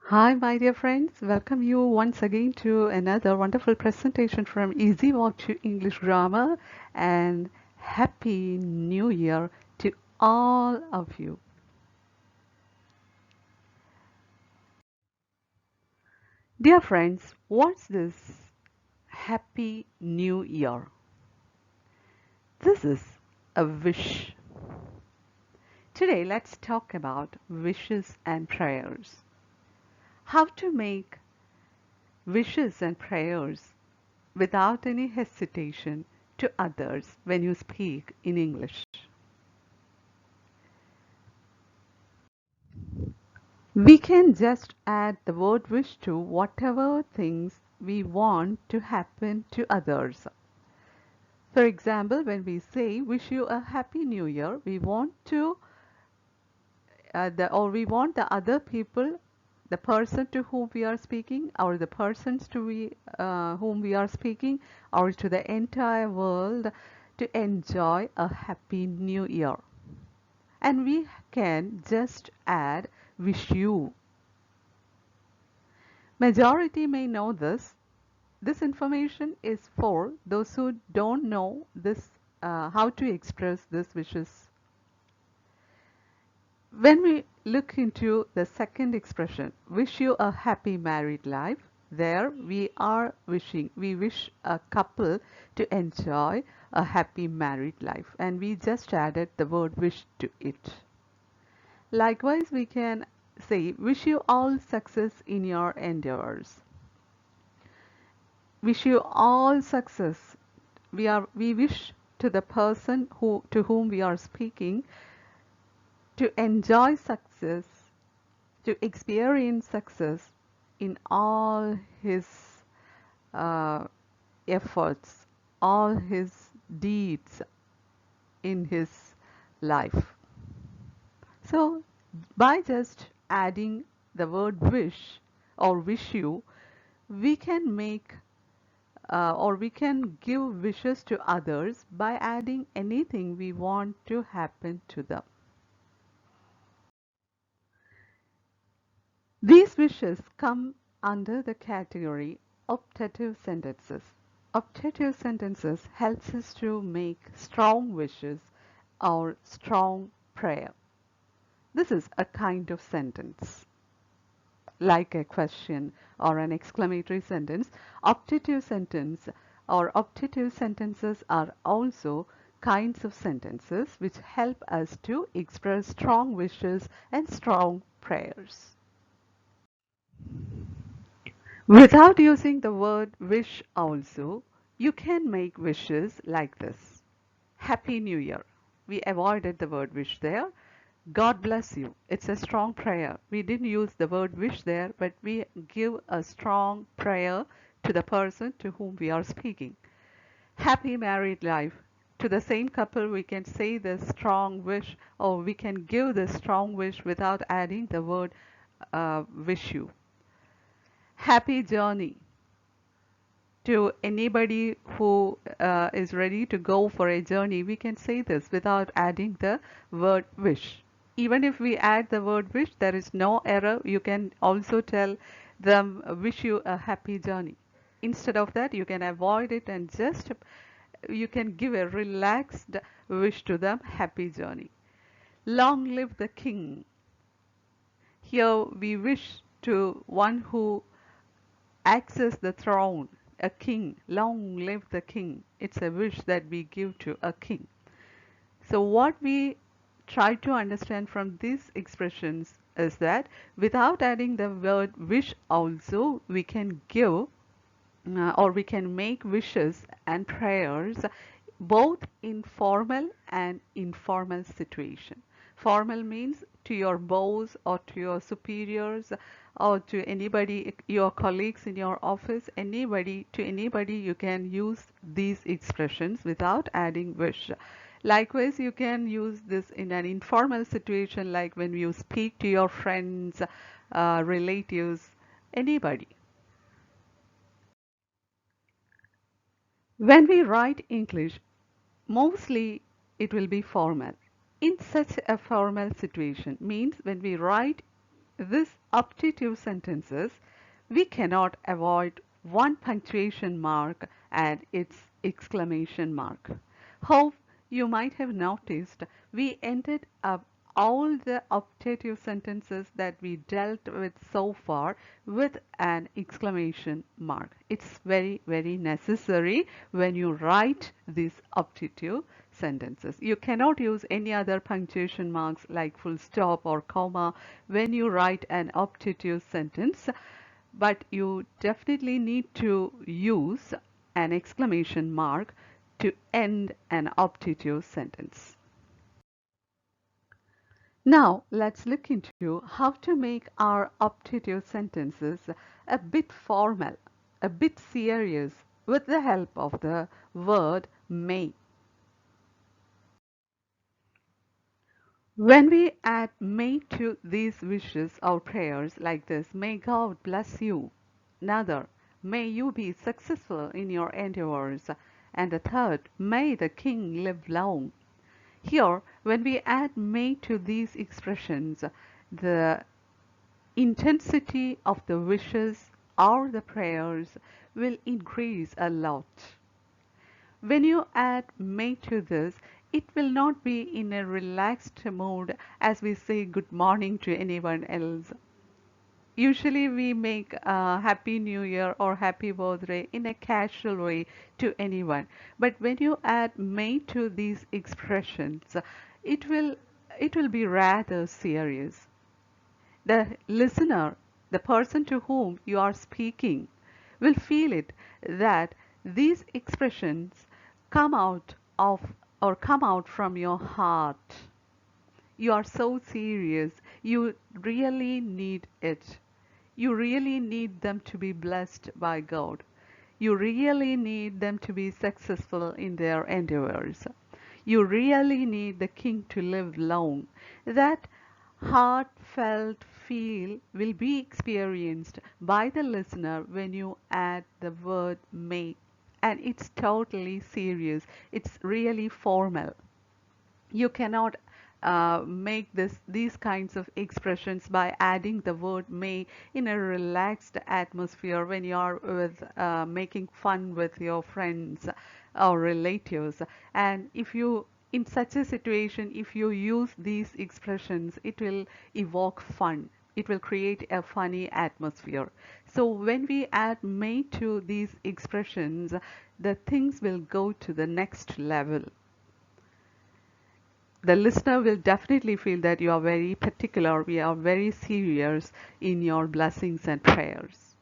Hi, my dear friends. Welcome you once again to another wonderful presentation from Easy Walk to English Grammar and Happy New Year to all of you. Dear friends, what's this Happy New Year? This is a wish. Today, let's talk about wishes and prayers. How to make wishes and prayers without any hesitation to others when you speak in English. We can just add the word wish to whatever things we want to happen to others. For example, when we say wish you a happy new year, we want to we want the other people, the person to whom we are speaking, or the persons to whom we are speaking, or to the entire world to enjoy a happy new year. And we can just add wish you. Majority may know this. This information is for those who don't know this, how to express these wishes. When we look into the second expression, wish you a happy married life, there we wish a couple to enjoy a happy married life, and we just added the word wish to it. Likewise, we can say, wish you all success in your endeavors. Wish you all success. We wish to the person to whom we are speaking to enjoy success, to experience success in all his uh, efforts, all his deeds in his life. So, by just adding the word wish or wish you, we can make or we can give wishes to others by adding anything we want to happen to them. These wishes come under the category optative sentences. Optative sentences helps us to make strong wishes or strong prayer. This is a kind of sentence, like a question or an exclamatory sentence. Optative sentence or optative sentences are also kinds of sentences which help us to express strong wishes and strong prayers. Without using the word wish also, you can make wishes like this. Happy New Year. We avoided the word wish there. God bless you. It's a strong prayer. We didn't use the word wish there, but we give a strong prayer to the person to whom we are speaking. Happy married life. To the same couple, we can say this strong wish, or we can give this strong wish without adding the word wish you. Happy journey. To anybody who is ready to go for a journey, we can say this without adding the word wish. Even if we add the word wish, there is no error. You can also tell them, wish you a happy journey. Instead of that, you can avoid it and just you can give a relaxed wish to them, happy journey. Long live the king. Here we wish to one who access the throne, a king. Long live the king. It's a wish that we give to a king. So, what we try to understand from these expressions is that without adding the word wish, also we can give or we can make wishes and prayers both in formal and informal situation. Formal means to your boss or to your superiors or to anybody, your colleagues in your office, anybody you can use these expressions without adding wish. Likewise, you can use this in an informal situation like when you speak to your friends, relatives, anybody. When we write English, mostly it will be formal. In such a formal situation means when we write This optative sentences, we cannot avoid one punctuation mark and its exclamation mark. Hope you might have noticed we ended up all the optative sentences that we dealt with so far with an exclamation mark. It's very, very necessary when you write these optative sentences. You cannot use any other punctuation marks like full stop or comma when you write an optative sentence, but you definitely need to use an exclamation mark to end an optative sentence. Now let's look into how to make our optative sentences a bit formal, a bit serious with the help of the word may. When we add may to these wishes or prayers like this, may God bless you. Another, may you be successful in your endeavors. And the third, may the king live long. Here, when we add may to these expressions, the intensity of the wishes or the prayers will increase a lot. When you add may to this, it will not be in a relaxed mood as we say good morning to anyone else. Usually we make Happy New Year or Happy Birthday in a casual way to anyone. But when you add may to these expressions, it will it will be rather serious. The listener, the person to whom you are speaking, will feel it that these expressions come out of or come out from your heart. You are so serious. You really need it. You really need them to be blessed by God. You really need them to be successful in their endeavors. You really need the king to live long. That heartfelt feel will be experienced by the listener when you add the word may. And it's totally serious. It's really formal. You cannot make these kinds of expressions by adding the word may in a relaxed atmosphere when you are with making fun with your friends or relatives. And if you in such a situation, if you use these expressions, it will evoke fun. It will create a funny atmosphere. So when we add may to these expressions, the things will go to the next level. The listener will definitely feel that you are very particular, we are very serious in your blessings and prayers.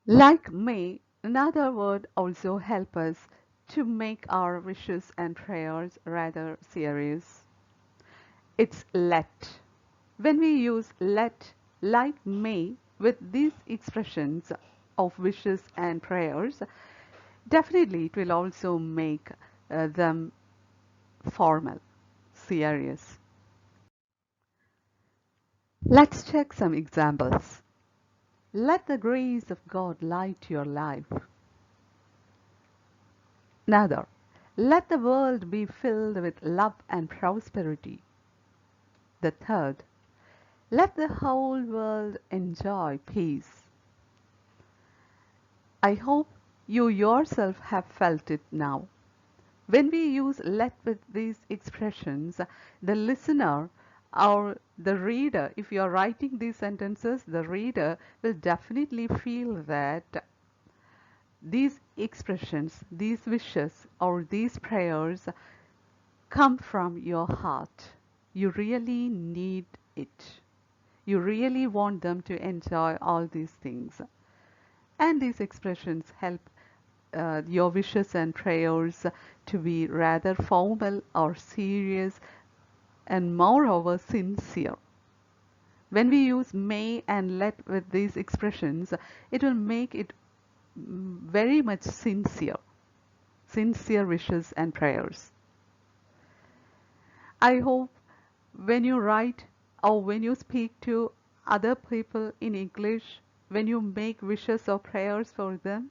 Like may, another word also help us to make our wishes and prayers rather serious. It's let. When we use let, like may, with these expressions of wishes and prayers, definitely it will also make them formal, serious. Let's check some examples. Let the grace of God light your life. Another, let the world be filled with love and prosperity. The third, let the whole world enjoy peace. I hope you yourself have felt it now. When we use let with these expressions, the listener or the reader, if you are writing these sentences, the reader will definitely feel that these expressions, these wishes, or these prayers come from your heart. You really need it. You really want them to enjoy all these things. And these expressions help your wishes and prayers to be rather formal or serious and moreover sincere. When we use may and let with these expressions, it will make it very much sincere, sincere wishes and prayers. I hope when you write or when you speak to other people in English, when you make wishes or prayers for them,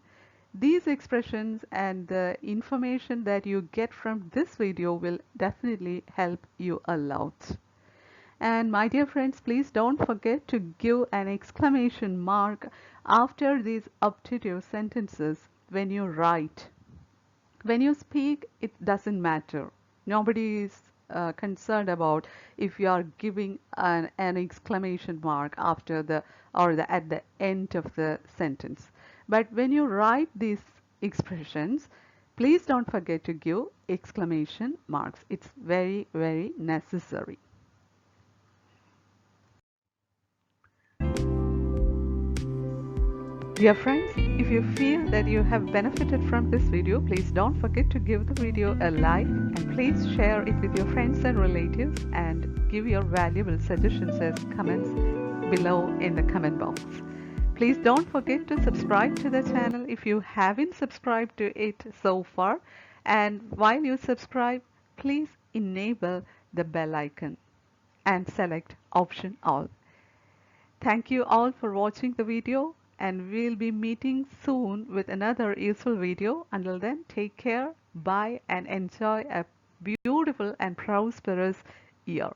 these expressions and the information that you get from this video will definitely help you a lot. And my dear friends, please don't forget to give an exclamation mark after these optative sentences when you write. When you speak, it doesn't matter. Nobody is concerned about if you are giving an exclamation mark after the or at the end of the sentence. But when you write these expressions, please don't forget to give exclamation marks. It's very, very necessary. Dear friends, if you feel that you have benefited from this video, please don't forget to give the video a like and please share it with your friends and relatives and give your valuable suggestions as comments below in the comment box. Please don't forget to subscribe to the channel if you haven't subscribed to it so far, and while you subscribe, please enable the bell icon and select option all. Thank you all for watching the video, and we'll be meeting soon with another useful video. Until then, take care, bye, and enjoy a beautiful and prosperous year.